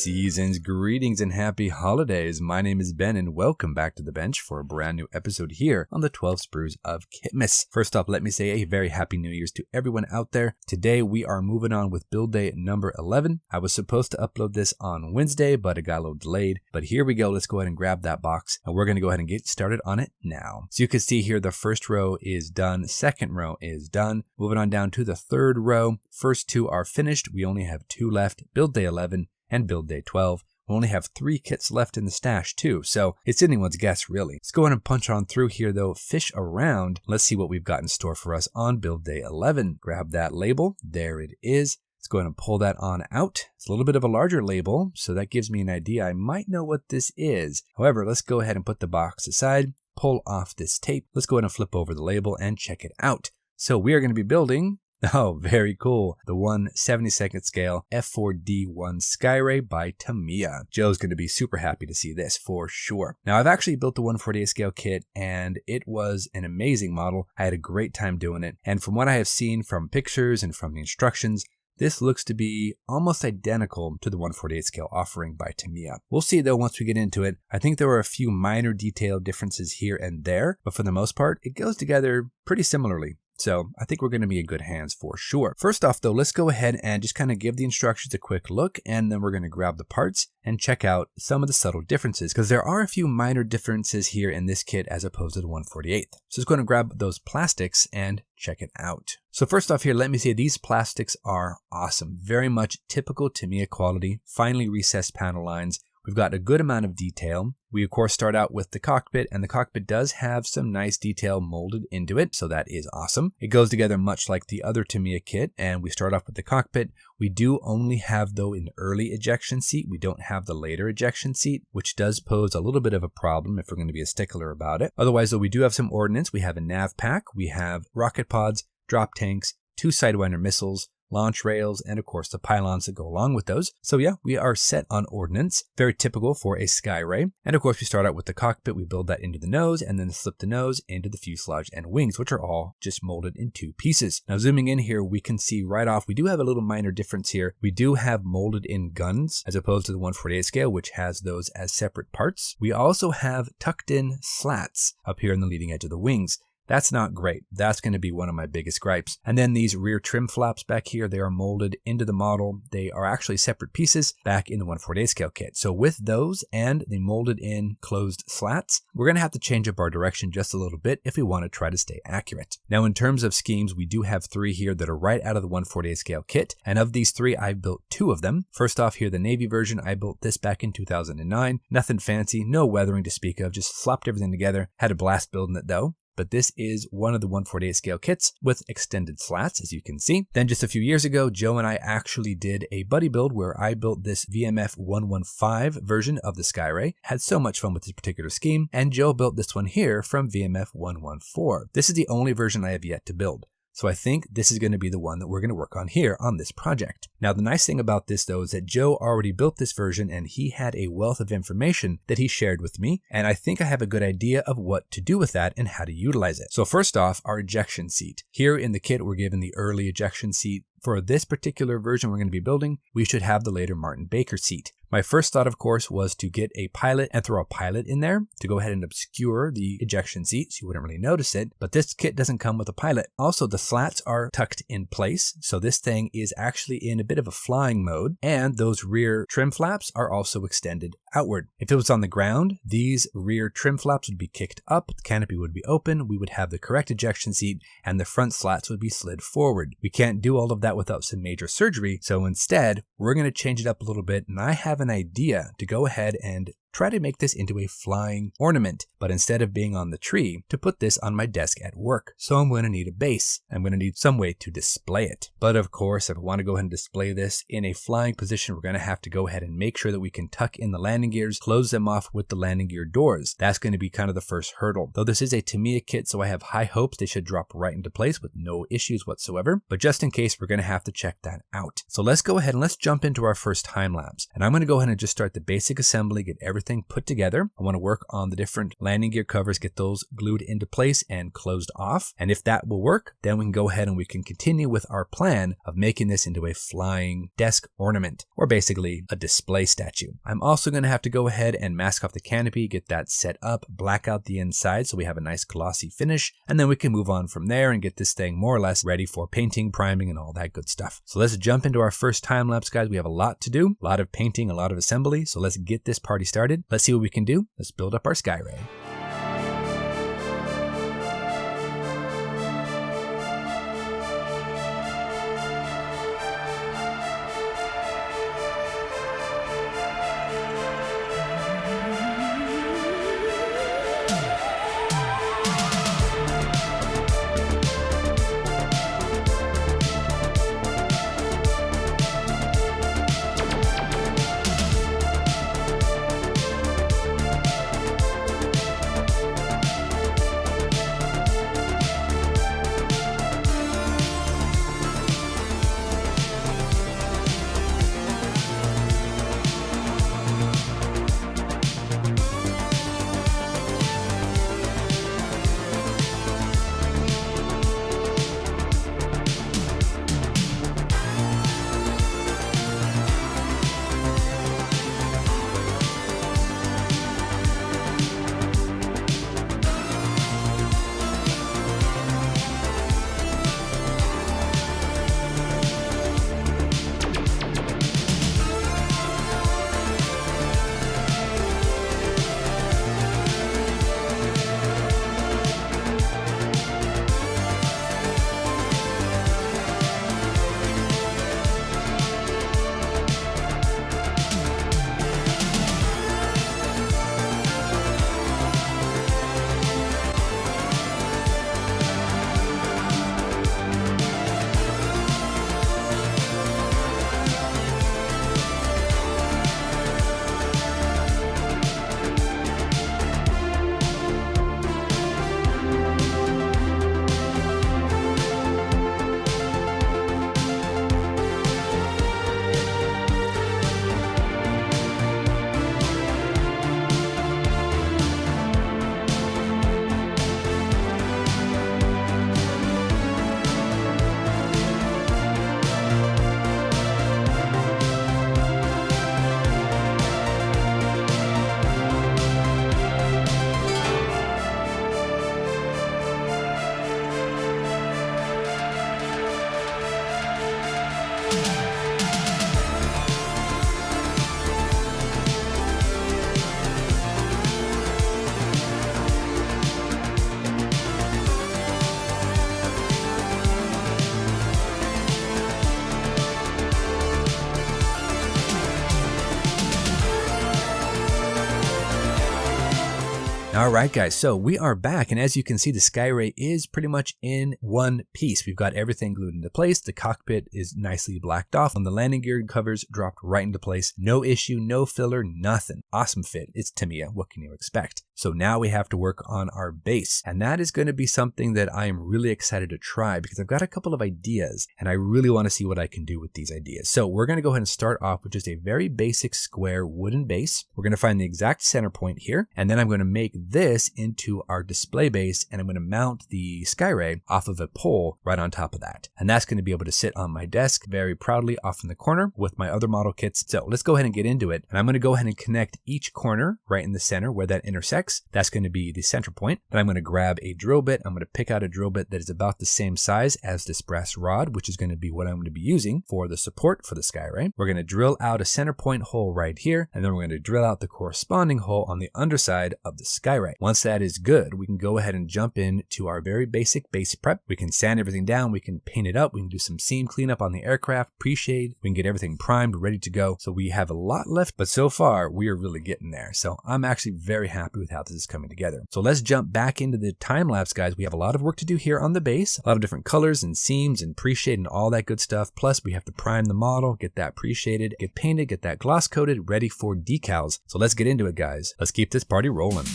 Seasons, greetings, and happy holidays. My name is Ben, and welcome back to the bench for a brand new episode here on the 12 Sprues of Kit-mas. First off, let me say a very happy New Year's to everyone out there. Today, we are moving on with build day number 11. I was supposed to upload this on Wednesday, but it got a little delayed. But here we go. Let's go ahead and grab that box, and we're going to go ahead and get started on it now. So you can see here, the first row is done. Second row is done. Moving on down to the third row. First two are finished. We only have two left, build day 11 and build day 12. We only have 3 kits left in the stash too, so it's anyone's guess really. Let's go ahead and punch on through here though, fish around. Let's see what we've got in store for us on build day 11. Grab that label, there it is. Let's go ahead and pull that on out. It's a little bit of a larger label, so that gives me an idea. I might know what this is. However, let's go ahead and put the box aside, pull off this tape. Let's go ahead and flip over the label and check it out. So we are going to be building, oh, very cool, the 1/72nd scale F4D1 Skyray by Tamiya. Joe's going to be super happy to see this for sure. Now, I've actually built the 1/48 scale kit, and it was an amazing model. I had a great time doing it, and from what I have seen from pictures and from the instructions, this looks to be almost identical to the 1/48 scale offering by Tamiya. We'll see though once we get into it. I think there are a few minor detail differences here and there, but for the most part, it goes together pretty similarly. So I think we're going to be in good hands for sure. First off though, let's go ahead and just kind of give the instructions a quick look, and then we're going to grab the parts and check out some of the subtle differences, because there are a few minor differences here in this kit as opposed to the 1/48. So let's go and grab those plastics and check it out. So first off here, let me say these plastics are awesome. Very much typical Tamiya quality, finely recessed panel lines. We've got a good amount of detail. We of course start out with the cockpit, and the cockpit does have some nice detail molded into it, so that is awesome. It goes together much like the other Tamiya kit, and we start off with the cockpit. We do only have though an early ejection seat. We don't have the later ejection seat, which does pose a little bit of a problem if we're going to be a stickler about it. Otherwise though, we do have some ordnance. We have a nav pack, we have rocket pods, drop tanks, 2 Sidewinder missiles, launch rails, and of course the pylons that go along with those. So yeah, we are set on ordnance, very typical for a Skyray. And of course we start out with the cockpit, we build that into the nose, and then slip the nose into the fuselage and wings, which are all just molded in 2 pieces. Now zooming in here, we can see right off, we do have a little minor difference here. We do have molded in guns as opposed to the 1/48 scale, which has those as separate parts. We also have tucked in slats up here in the leading edge of the wings. That's not great. That's going to be one of my biggest gripes. And then these rear trim flaps back here, they are molded into the model. They are actually separate pieces back in the 1/48 scale kit. So with those and the molded in closed slats, we're going to have to change up our direction just a little bit if we want to try to stay accurate. Now in terms of schemes, we do have 3 here that are right out of the 1/48 scale kit. And of these 3, I've built 2 of them. First off here, the Navy version, I built this back in 2009. Nothing fancy, no weathering to speak of, just slapped everything together. Had a blast building it though. But this is one of the 1/48 scale kits with extended slats, as you can see. Then just a few years ago, Joe and I actually did a buddy build where I built this VMF 115 version of the Skyray. Had so much fun with this particular scheme, and Joe built this one here from VMF 114. This is the only version I have yet to build. So I think this is going to be the one that we're going to work on here on this project. Now the nice thing about this though is that Joe already built this version, and he had a wealth of information that he shared with me, and I think I have a good idea of what to do with that and how to utilize it. So first off, our ejection seat. Here in the kit we're given the early ejection seat. For this particular version we're going to be building, we should have the later Martin Baker seat. My first thought, of course, was to get a pilot and throw a pilot in there to go ahead and obscure the ejection seat so you wouldn't really notice it, but this kit doesn't come with a pilot. Also, the slats are tucked in place, so this thing is actually in a bit of a flying mode, and those rear trim flaps are also extended outward. If it was on the ground, these rear trim flaps would be kicked up, the canopy would be open, we would have the correct ejection seat, and the front slats would be slid forward. We can't do all of that without some major surgery, so instead, we're going to change it up a little bit, and I have an idea to go ahead and try to make this into a flying ornament, but instead of being on the tree, to put this on my desk at work. So I'm going to need a base. I'm going to need some way to display it. But of course, if I want to go ahead and display this in a flying position, we're going to have to go ahead and make sure that we can tuck in the landing gears, close them off with the landing gear doors. That's going to be kind of the first hurdle. Though this is a Tamiya kit, so I have high hopes they should drop right into place with no issues whatsoever. But just in case, we're going to have to check that out. So let's go ahead and let's jump into our first time lapse. And I'm going to go ahead and just start the basic assembly, get everything everything put together. I want to work on the different landing gear covers, get those glued into place and closed off. And if that will work, then we can go ahead and we can continue with our plan of making this into a flying desk ornament, or basically a display statue. I'm also going to have to go ahead and mask off the canopy, get that set up, black out the inside so we have a nice glossy finish, and then we can move on from there and get this thing more or less ready for painting, priming, and all that good stuff. So let's jump into our first time lapse, guys. We have a lot to do, a lot of painting, a lot of assembly. So let's get this party started. Let's see what we can do. Let's build up our sky ray. All right, guys, so we are back, and as you can see, the sky ray is pretty much in one piece. We've got everything glued into place. The cockpit is nicely blacked off, and the landing gear covers dropped right into place. No issue, no filler, nothing. Awesome fit. It's Tamiya. What can you expect? So now we have to work on our base, and that is going to be something that I am really excited to try because I've got a couple of ideas, and I really want to see what I can do with these ideas. So we're going to go ahead and start off with just a very basic square wooden base. We're going to find the exact center point here, and then I'm going to make this into our display base, and I'm going to mount the sky ray off of a pole right on top of that. And that's going to be able to sit on my desk very proudly off in the corner with my other model kits. So let's go ahead and get into it. And I'm going to go ahead and connect each corner right in the center where that intersects. That's going to be the center point. Then I'm going to grab a drill bit. I'm going to pick out a drill bit that is about the same size as this brass rod, which is going to be what I'm going to be using for the support for the sky ray. We're going to drill out a center point hole right here, and then we're going to drill out the corresponding hole on the underside of the sky ray. Once that is good, we can go ahead and jump into our very basic base prep. We can sand everything down, we can paint it up, we can do some seam cleanup on the aircraft, pre-shade, we can get everything primed, ready to go. So we have a lot left, but so far we are really getting there. So I'm actually very happy with how this is coming together. So let's jump back into the time lapse, guys. We have a lot of work to do here on the base, a lot of different colors and seams and pre-shade and all that good stuff. Plus we have to prime the model, get that pre-shaded, get painted, get that gloss coated, ready for decals. So let's get into it, guys. Let's keep this party rolling.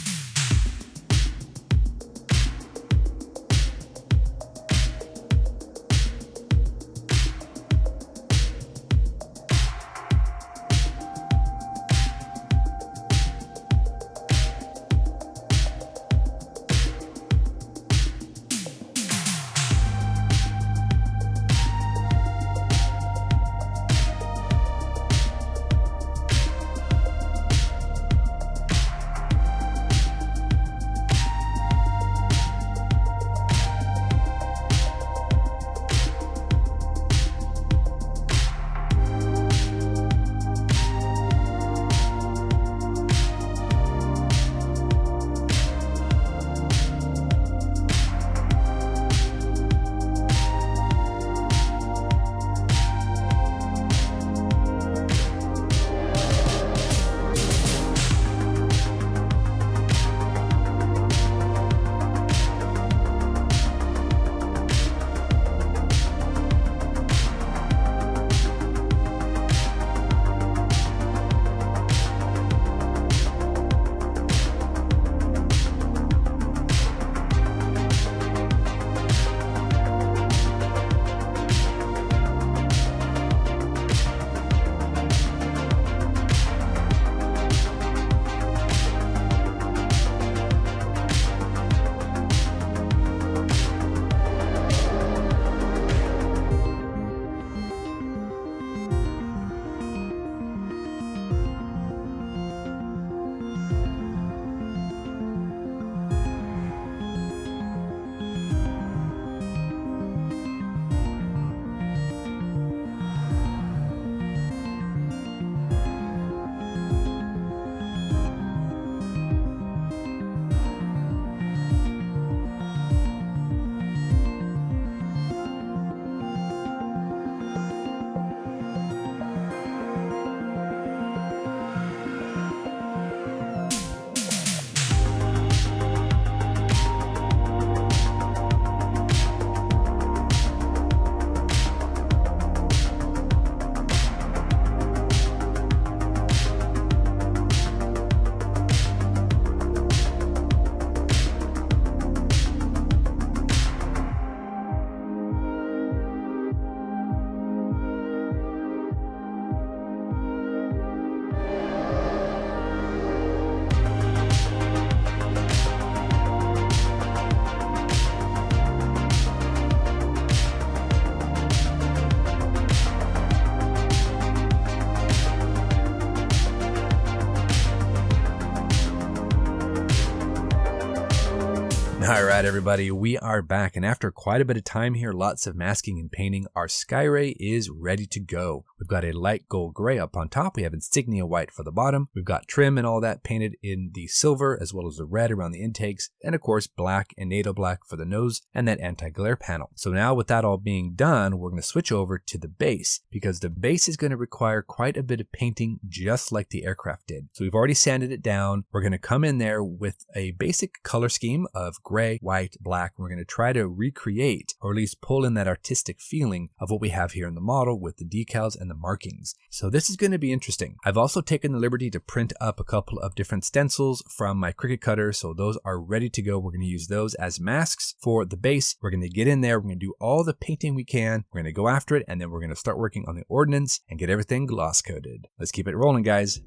Alright everybody, we are back, and after quite a bit of time here, lots of masking and painting, our Skyray is ready to go. We've got a light gold gray up on top, we have insignia white for the bottom, we've got trim and all that painted in the silver as well as the red around the intakes, and of course black and NATO black for the nose and that anti-glare panel. So now with that all being done, we're going to switch over to the base, because the base is going to require quite a bit of painting just like the aircraft did. So we've already sanded it down, we're going to come in there with a basic color scheme of gray, white, black. We're going to try to recreate, or at least pull in that artistic feeling of what we have here in the model with the decals and the markings. So this is going to be interesting. I've also taken the liberty to print up a couple of different stencils from my Cricut cutter, so those are ready to go. We're going to use those as masks for the base. We're going to get in there, we're going to do all the painting we can, we're going to go after it, and then we're going to start working on the ordnance and get everything gloss coated. Let's keep it rolling, guys.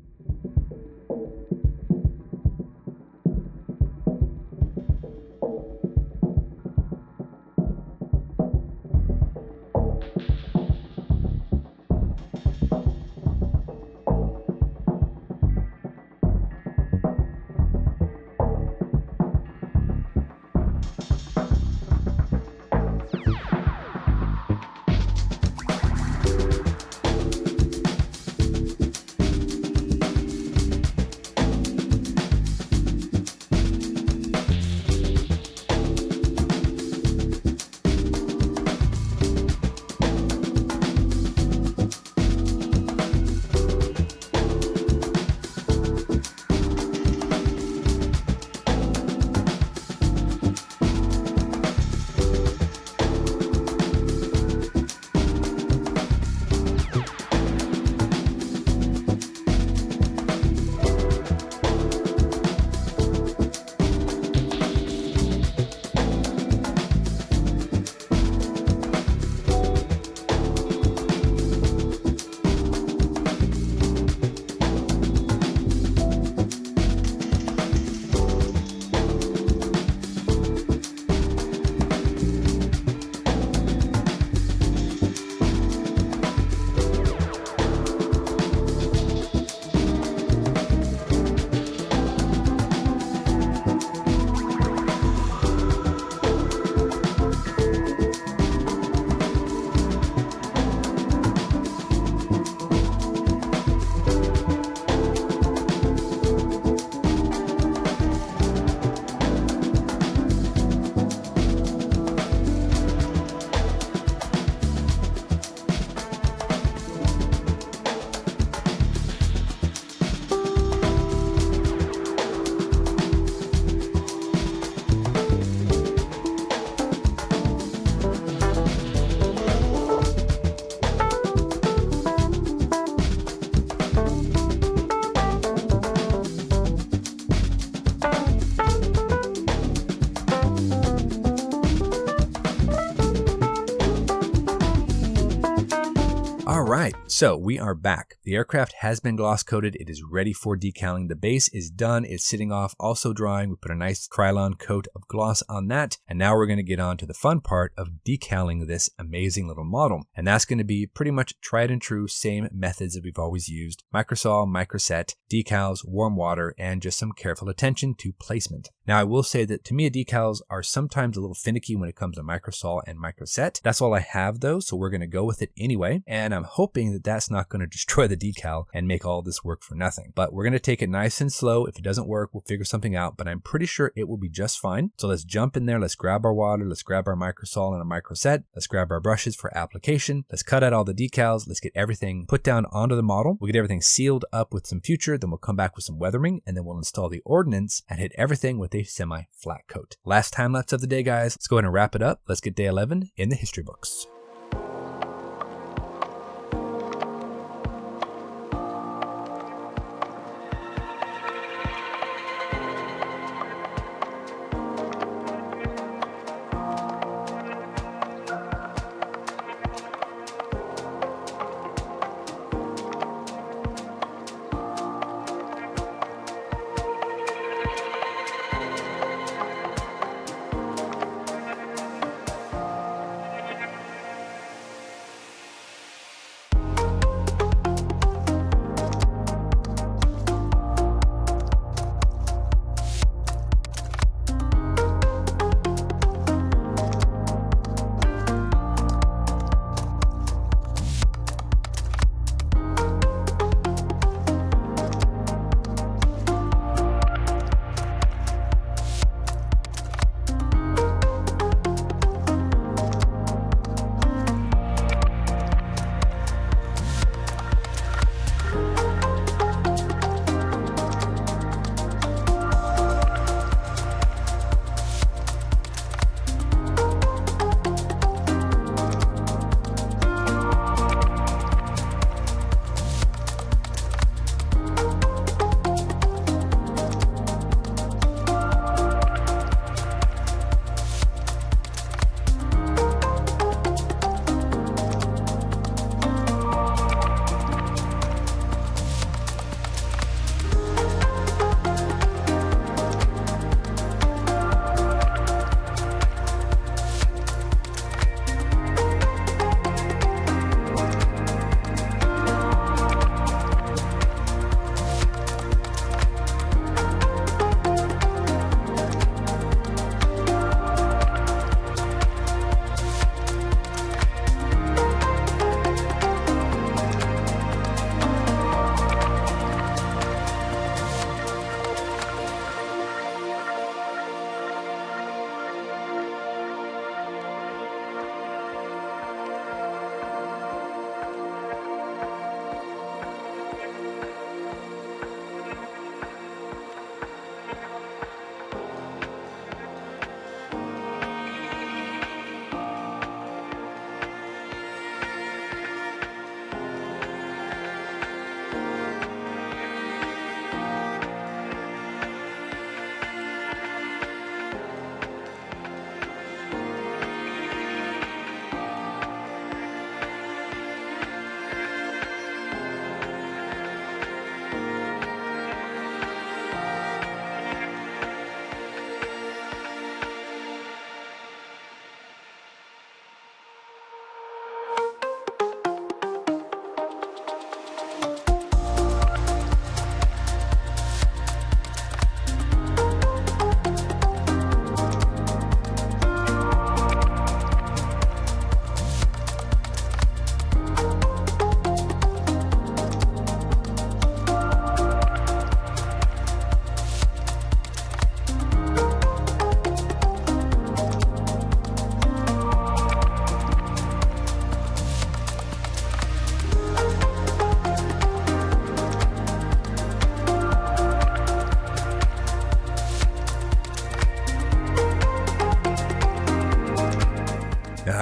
Alright, so we are back. The aircraft has been gloss coated, it is ready for decaling. The base is done, it's sitting off, also drying. We put a nice Krylon coat of gloss on that, and now we're going to get on to the fun part of decaling this amazing little model. And that's going to be pretty much tried and true, same methods that we've always used. Microsol, microset, decals, warm water, and just some careful attention to placement. Now I will say that to me decals are sometimes a little finicky when it comes to microsol and microset. That's all I have though, so we're going to go with it anyway, and I'm hoping that that's not going to destroy the decal and make all this work for nothing. But we're going to take it nice and slow. If it doesn't work, we'll figure something out, but I'm pretty sure it will be just fine. So let's jump in there, let's grab our water, let's grab our microsol and a microset, let's grab our brushes for application, let's cut out all the decals, let's get everything put down onto the model, we'll get everything sealed up with some future, then we'll come back with some weathering, and then we'll install the ordnance and hit everything with a semi-flat coat. Last time lapse of the day, guys. Let's go ahead and wrap it up. Let's get day 11 in the history books.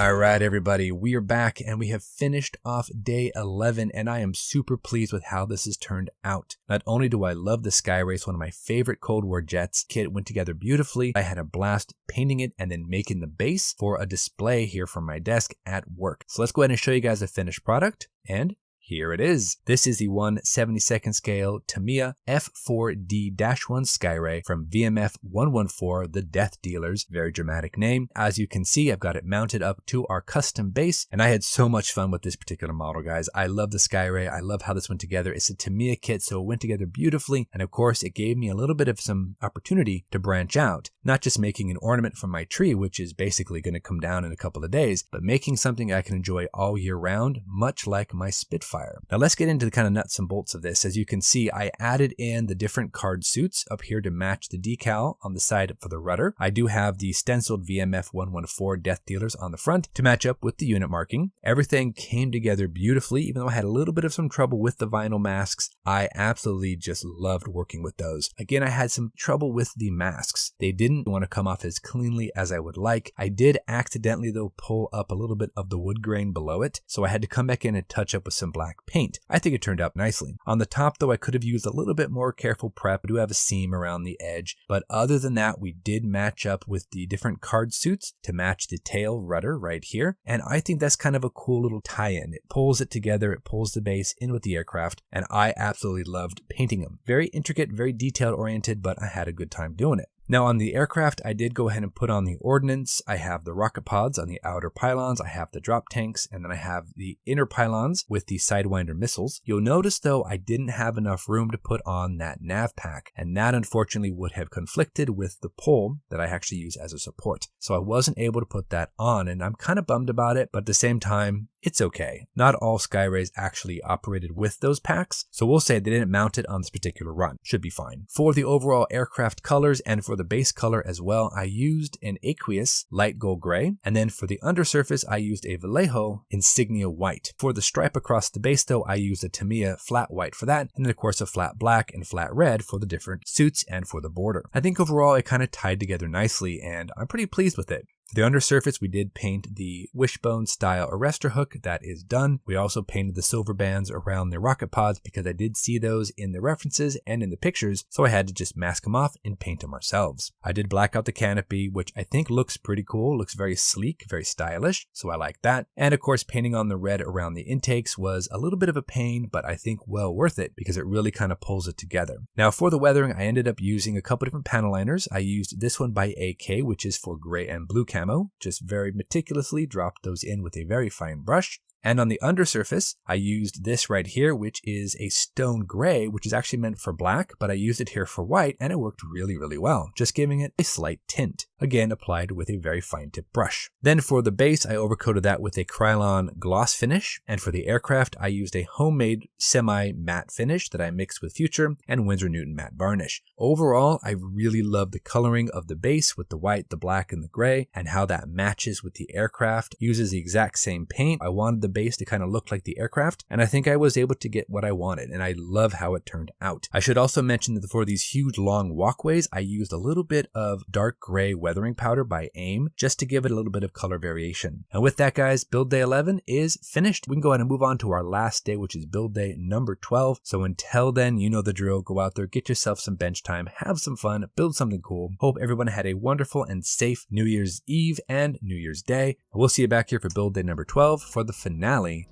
All right, everybody, we are back and we have finished off day 11, and I am super pleased with how this has turned out. Not only do I love the Sky Race, one of my favorite Cold War jets, kit went together beautifully. I had a blast painting it and then making the base for a display here from my desk at work. So let's go ahead and show you guys the finished product, and here it is. This is the 1/72nd scale Tamiya F4D-1 Skyray from VMF 114, the Death Dealers. Very dramatic name. As you can see, I've got it mounted up to our custom base, and I had so much fun with this particular model, guys. I love the Skyray. I love how this went together. It's a Tamiya kit, so it went together beautifully, and of course, it gave me a little bit of some opportunity to branch out, not just making an ornament from my tree, which is basically going to come down in a couple of days, but making something I can enjoy all year round, much like my Spitfire. Now let's get into the kind of nuts and bolts of this. As you can see, I added in the different card suits up here to match the decal on the side for the rudder. I do have the stenciled VMF 114 Death Dealers on the front to match up with the unit marking. Everything came together beautifully, even though I had a little bit of some trouble with the vinyl masks. I absolutely just loved working with those. Again, I had some trouble with the masks. They didn't want to come off as cleanly as I would like. I did accidentally though pull up a little bit of the wood grain below it, so I had to come back in and touch up with some black paint. I think it turned out nicely. On the top though, I could have used a little bit more careful prep. I do have a seam around the edge, but other than that, we did match up with the different card suits to match the tail rudder right here, and I think that's kind of a cool little tie-in. It pulls it together, it pulls the base in with the aircraft, and I absolutely loved painting them. Very intricate, very detail oriented, but I had a good time doing it. Now on the aircraft, I did go ahead and put on the ordnance. I have the rocket pods on the outer pylons, I have the drop tanks, and then I have the inner pylons with the Sidewinder missiles. You'll notice though, I didn't have enough room to put on that nav pack, and that unfortunately would have conflicted with the pole that I actually use as a support. So I wasn't able to put that on, and I'm kind of bummed about it, but at the same time, it's okay. Not all Skyrays actually operated with those packs, so we'll say they didn't mount it on this particular run. Should be fine. For the overall aircraft colors and for the base color as well, I used an aqueous light gold gray, and then for the undersurface, I used a Vallejo insignia white. For the stripe across the base though, I used a Tamiya flat white for that, and then of course a flat black and flat red for the different suits and for the border. I think overall it kind of tied together nicely, and I'm pretty pleased with it. For the undersurface, we did paint the wishbone style arrestor hook. That is done. We also painted the silver bands around the rocket pods because I did see those in the references and in the pictures, so I had to just mask them off and paint them ourselves. I did black out the canopy, which I think looks pretty cool. Looks very sleek, very stylish, so I like that. And of course, painting on the red around the intakes was a little bit of a pain, but I think well worth it because it really kind of pulls it together. Now for the weathering, I ended up using a couple different panel liners. I used this one by AK, which is for gray and blue camo. Just very meticulously dropped those in with a very fine brush. And on the undersurface, I used this right here, which is a stone gray, which is actually meant for black, but I used it here for white, and it worked really, really well, just giving it a slight tint. Again, applied with a very fine tip brush. Then for the base, I overcoated that with a Krylon gloss finish, and for the aircraft, I used a homemade semi-matte finish that I mixed with Future and Winsor Newton matte varnish. Overall, I really love the coloring of the base with the white, the black, and the gray, and how that matches with the aircraft. Uses the exact same paint. I wanted the base to kind of look like the aircraft, and I think I was able to get what I wanted, and I love how it turned out. I should also mention that for these huge long walkways, I used a little bit of dark gray weathering powder by AIM just to give it a little bit of color variation. And with that, guys, build day 11 is finished. We can go ahead and move on to our last day, which is build day number 12. So until then, you know the drill. Go out there, get yourself some bench time, have some fun, build something cool. Hope everyone had a wonderful and safe New Year's Eve and New Year's Day. We'll see you back here for build day number 12 for the finale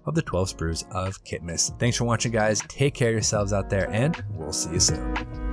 of the 12 Sprues of Kit-mas. Thanks for watching, guys. Take care of yourselves out there, and we'll see you soon.